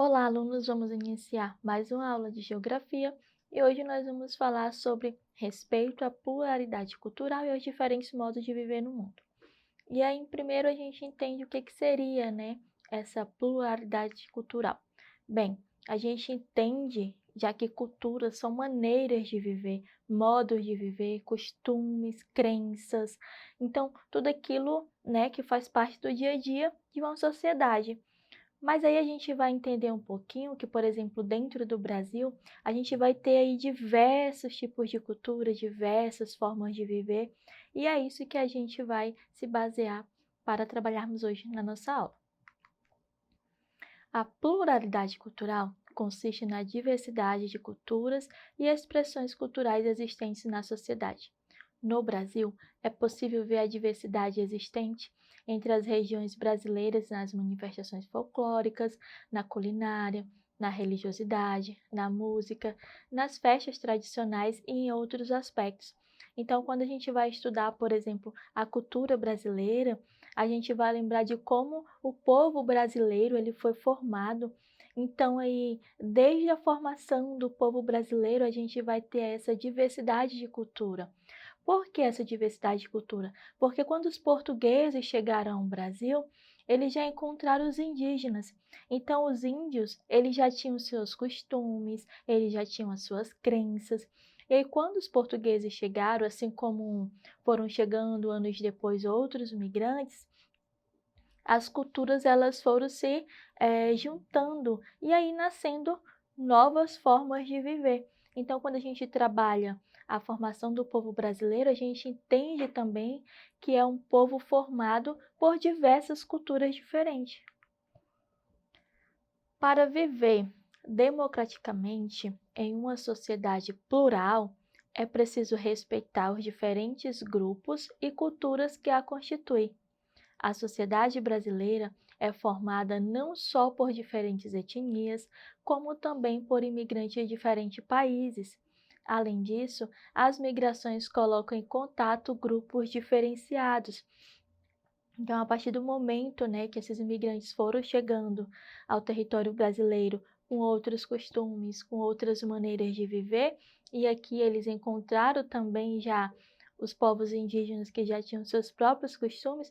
Olá, alunos! Vamos iniciar mais uma aula de Geografia e hoje nós vamos falar sobre respeito à pluralidade cultural e aos diferentes modos de viver no mundo. E aí, primeiro, a gente entende o que seria, essa pluralidade cultural. Bem, a gente entende, já que culturas são maneiras de viver, modos de viver, costumes, crenças, então tudo aquilo, que faz parte do dia a dia de uma sociedade. Mas aí a gente vai entender um pouquinho que, por exemplo, dentro do Brasil, a gente vai ter aí diversos tipos de cultura, diversas formas de viver, e é isso que a gente vai se basear para trabalharmos hoje na nossa aula. A pluralidade cultural consiste na diversidade de culturas e expressões culturais existentes na sociedade. No Brasil, é possível ver a diversidade existente entre as regiões brasileiras nas manifestações folclóricas, na culinária, na religiosidade, na música, nas festas tradicionais e em outros aspectos. Então, quando a gente vai estudar, por exemplo, a cultura brasileira, a gente vai lembrar de como o povo brasileiro ele foi formado. Então, aí, desde a formação do povo brasileiro, a gente vai ter essa diversidade de cultura. Por que essa diversidade de cultura? Porque quando os portugueses chegaram ao Brasil, eles já encontraram os indígenas. Então, os índios, eles já tinham seus costumes, eles já tinham as suas crenças. E aí, quando os portugueses chegaram, assim como foram chegando anos depois outros migrantes, as culturas elas foram se juntando e aí nascendo novas formas de viver. Então, quando a gente trabalha a formação do povo brasileiro, a gente entende também que é um povo formado por diversas culturas diferentes. Para viver democraticamente em uma sociedade plural, é preciso respeitar os diferentes grupos e culturas que a constituem. A sociedade brasileira é formada não só por diferentes etnias, como também por imigrantes de diferentes países. Além disso, as migrações colocam em contato grupos diferenciados. Então, a partir do momento, que esses imigrantes foram chegando ao território brasileiro com outros costumes, com outras maneiras de viver, e aqui eles encontraram também já os povos indígenas que já tinham seus próprios costumes,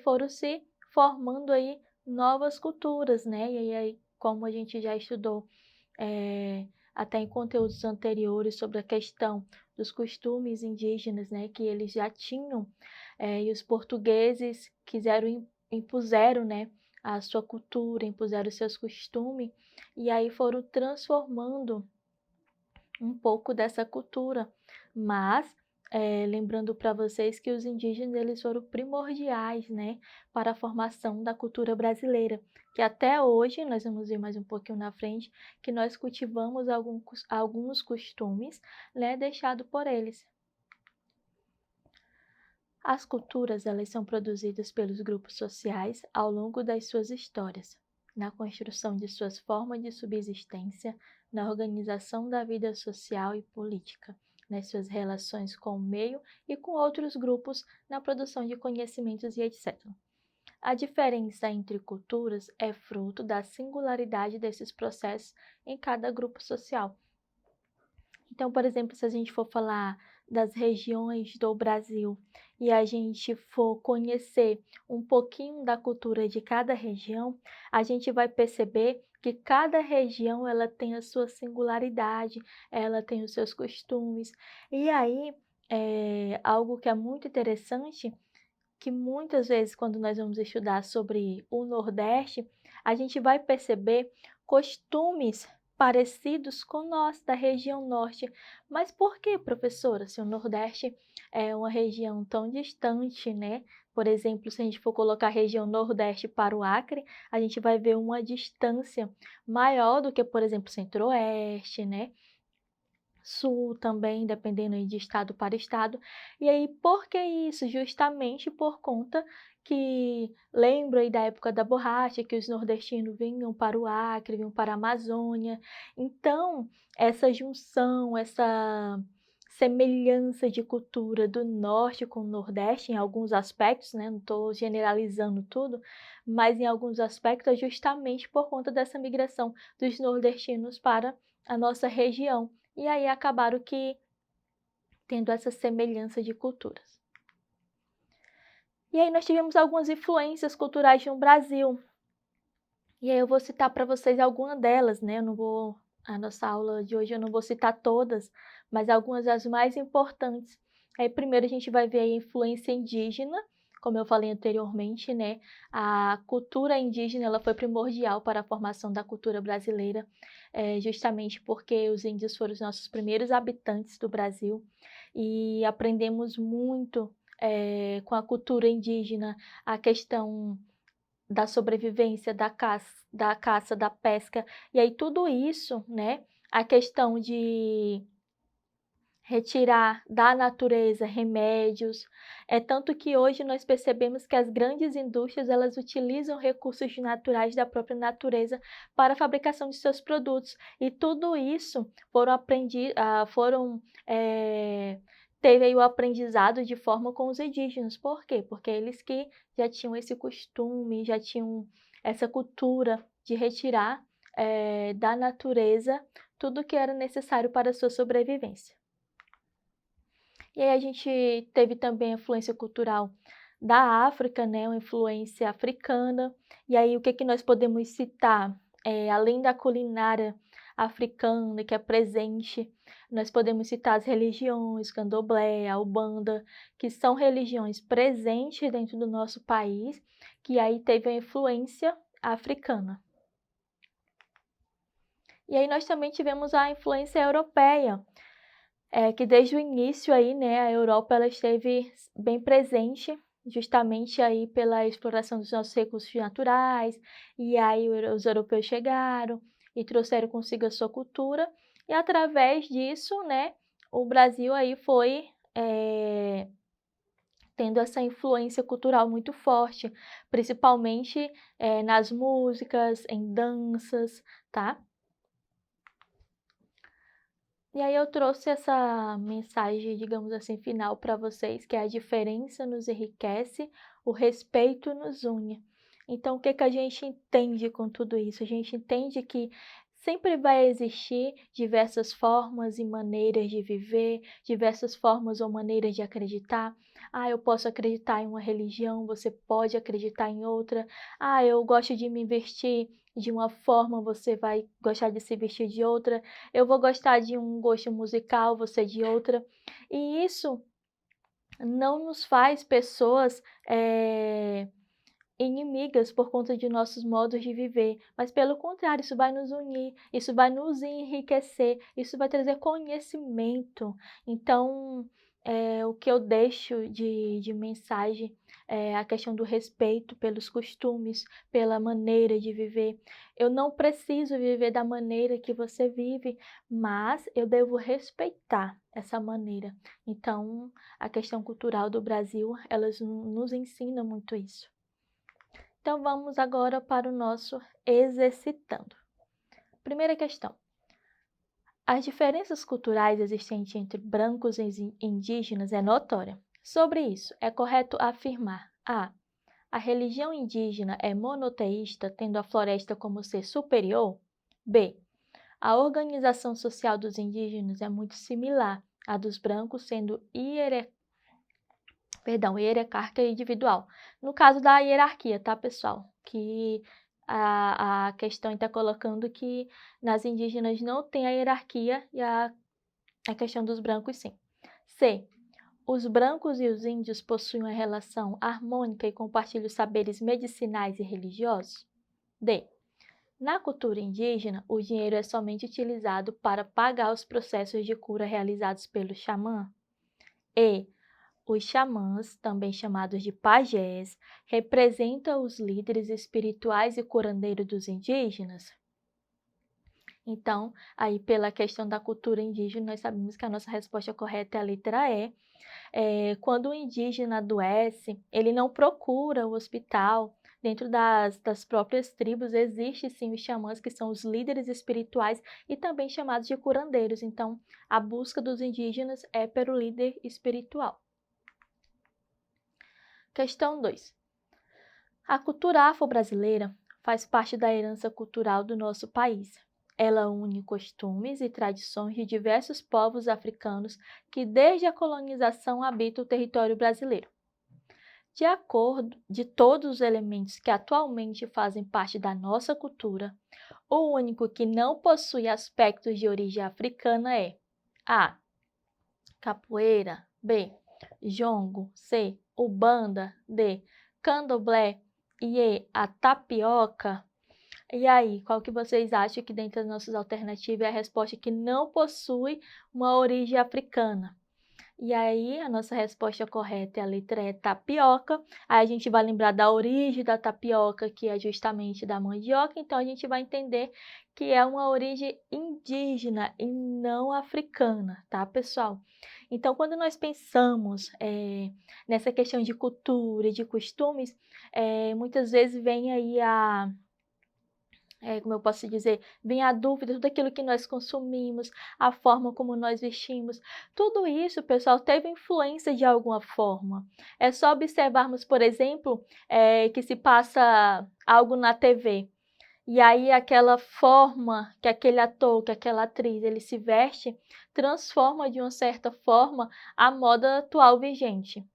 foram se formando aí novas culturas, E aí, como a gente já estudou até em conteúdos anteriores sobre a questão dos costumes indígenas, que eles já tinham, e os portugueses impuseram, a sua cultura, impuseram os seus costumes, e aí foram transformando um pouco dessa cultura, mas lembrando para vocês que os indígenas eles foram primordiais, para a formação da cultura brasileira, que até hoje, nós vamos ver mais um pouquinho na frente, que nós cultivamos alguns costumes, deixados por eles. As culturas elas são produzidas pelos grupos sociais ao longo das suas histórias, na construção de suas formas de subsistência, na organização da vida social e política, nas suas relações com o meio e com outros grupos, na produção de conhecimentos e etc. A diferença entre culturas é fruto da singularidade desses processos em cada grupo social. Então, por exemplo, se a gente for falar das regiões do Brasil e a gente for conhecer um pouquinho da cultura de cada região, a gente vai perceber que cada região ela tem a sua singularidade, ela tem os seus costumes. E aí, algo que é muito interessante, que muitas vezes quando nós vamos estudar sobre o Nordeste, a gente vai perceber costumes parecidos com nós, da região Norte. Mas por que, professora, se o Nordeste é uma região tão distante, Por exemplo, se a gente for colocar a região Nordeste para o Acre, a gente vai ver uma distância maior do que, por exemplo, Centro-Oeste, Sul também, dependendo aí de estado para estado. E aí, por que isso? Justamente por conta que lembro aí da época da borracha, que os nordestinos vinham para o Acre, vinham para a Amazônia. Então, essa junção, essa semelhança de cultura do norte com o nordeste em alguns aspectos, né, não estou generalizando tudo, mas em alguns aspectos é justamente por conta dessa migração dos nordestinos para a nossa região. E aí acabaram que tendo essa semelhança de culturas. E aí nós tivemos algumas influências culturais no Brasil. E aí eu vou citar para vocês algumas delas, né? A nossa aula de hoje eu não vou citar todas, mas algumas das mais importantes. Aí primeiro a gente vai ver a influência indígena, como eu falei anteriormente, né? A cultura indígena ela foi primordial para a formação da cultura brasileira, justamente porque os índios foram os nossos primeiros habitantes do Brasil e aprendemos muito com a cultura indígena, a questão da sobrevivência, da caça, da pesca, e aí tudo isso, né, a questão de retirar da natureza remédios, é tanto que hoje nós percebemos que as grandes indústrias elas utilizam recursos naturais da própria natureza para a fabricação de seus produtos, e tudo isso teve aí o aprendizado de forma com os indígenas. Por quê? Porque eles que já tinham esse costume, já tinham essa cultura de retirar da natureza tudo que era necessário para a sua sobrevivência. E aí a gente teve também a influência cultural da África, né, uma influência africana. E aí o que que nós podemos citar? Além da culinária africana que é presente, nós podemos citar as religiões, candomblé, a Umbanda, que são religiões presentes dentro do nosso país, que aí teve a influência africana. E aí nós também tivemos a influência europeia, que desde o início aí, né, a Europa ela esteve bem presente, justamente aí pela exploração dos nossos recursos naturais, e aí os europeus chegaram e trouxeram consigo a sua cultura, e através disso, né, o Brasil aí foi tendo essa influência cultural muito forte, principalmente nas músicas, em danças, tá? E aí eu trouxe essa mensagem, digamos assim, final para vocês, que é a diferença nos enriquece, o respeito nos une. Então, o que que a gente entende com tudo isso? A gente entende que sempre vai existir diversas formas e maneiras de viver, diversas formas ou maneiras de acreditar. Ah, eu posso acreditar em uma religião, você pode acreditar em outra. Ah, eu gosto de me vestir de uma forma, você vai gostar de se vestir de outra. Eu vou gostar de um gosto musical, você de outra. E isso não nos faz pessoas inimigas por conta de nossos modos de viver, mas pelo contrário, isso vai nos unir, isso vai nos enriquecer, isso vai trazer conhecimento. Então, o que eu deixo de mensagem é a questão do respeito pelos costumes, pela maneira de viver. Eu não preciso viver da maneira que você vive, mas eu devo respeitar essa maneira. Então, a questão cultural do Brasil, elas nos ensina muito isso. Então, vamos agora para o nosso exercitando. Primeira questão. As diferenças culturais existentes entre brancos e indígenas é notória. Sobre isso, é correto afirmar a. A religião indígena é monoteísta, tendo a floresta como ser superior? B. A organização social dos indígenas é muito similar à dos brancos, sendo hierárquica individual. No caso da hierarquia, tá, pessoal? Que a questão está colocando que nas indígenas não tem a hierarquia e a questão dos brancos sim. C. Os brancos e os índios possuem uma relação harmônica e compartilham saberes medicinais e religiosos? D. Na cultura indígena, o dinheiro é somente utilizado para pagar os processos de cura realizados pelo xamã? E. Os xamãs, também chamados de pajés, representam os líderes espirituais e curandeiros dos indígenas? Então, aí pela questão da cultura indígena, nós sabemos que a nossa resposta correta é a letra E. Quando o indígena adoece, ele não procura o hospital, dentro das próprias tribos existe sim os xamãs, que são os líderes espirituais e também chamados de curandeiros. Então, a busca dos indígenas é pelo líder espiritual. Questão 2. A cultura afro-brasileira faz parte da herança cultural do nosso país. Ela une costumes e tradições de diversos povos africanos que desde a colonização habitam o território brasileiro. De acordo de todos os elementos que atualmente fazem parte da nossa cultura, o único que não possui aspectos de origem africana é A. Capoeira, B. Jongo, C. Ubanda, D. Candomblé e E. A tapioca. E aí, qual que vocês acham que dentre as nossas alternativas é a resposta que não possui uma origem africana? E aí, a nossa resposta correta é a letra E, tapioca. Aí a gente vai lembrar da origem da tapioca, que é justamente da mandioca. Então, a gente vai entender que é uma origem indígena e não africana, tá, pessoal? Então, quando nós pensamos nessa questão de cultura e de costumes, muitas vezes vem aí como eu posso dizer, vem a dúvida, tudo aquilo que nós consumimos, a forma como nós vestimos, tudo isso, pessoal, teve influência de alguma forma. É só observarmos, por exemplo, que se passa algo na TV, e aí aquela forma que aquele ator, que aquela atriz, ele se veste, transforma de uma certa forma a moda atual vigente.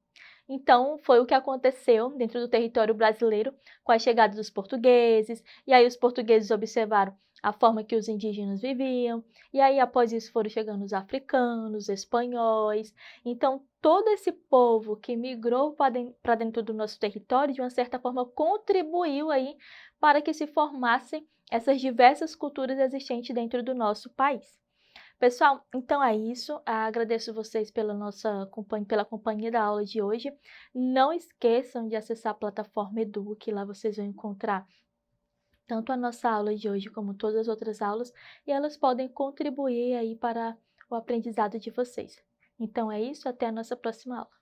Então, foi o que aconteceu dentro do território brasileiro com a chegada dos portugueses, e aí os portugueses observaram a forma que os indígenas viviam, e aí após isso foram chegando os africanos, os espanhóis. Então, todo esse povo que migrou para dentro do nosso território, de uma certa forma, contribuiu aí para que se formassem essas diversas culturas existentes dentro do nosso país. Pessoal, então é isso. Agradeço vocês pela companhia da aula de hoje. Não esqueçam de acessar a plataforma Edu, que lá vocês vão encontrar tanto a nossa aula de hoje como todas as outras aulas, e elas podem contribuir aí para o aprendizado de vocês. Então é isso, até a nossa próxima aula.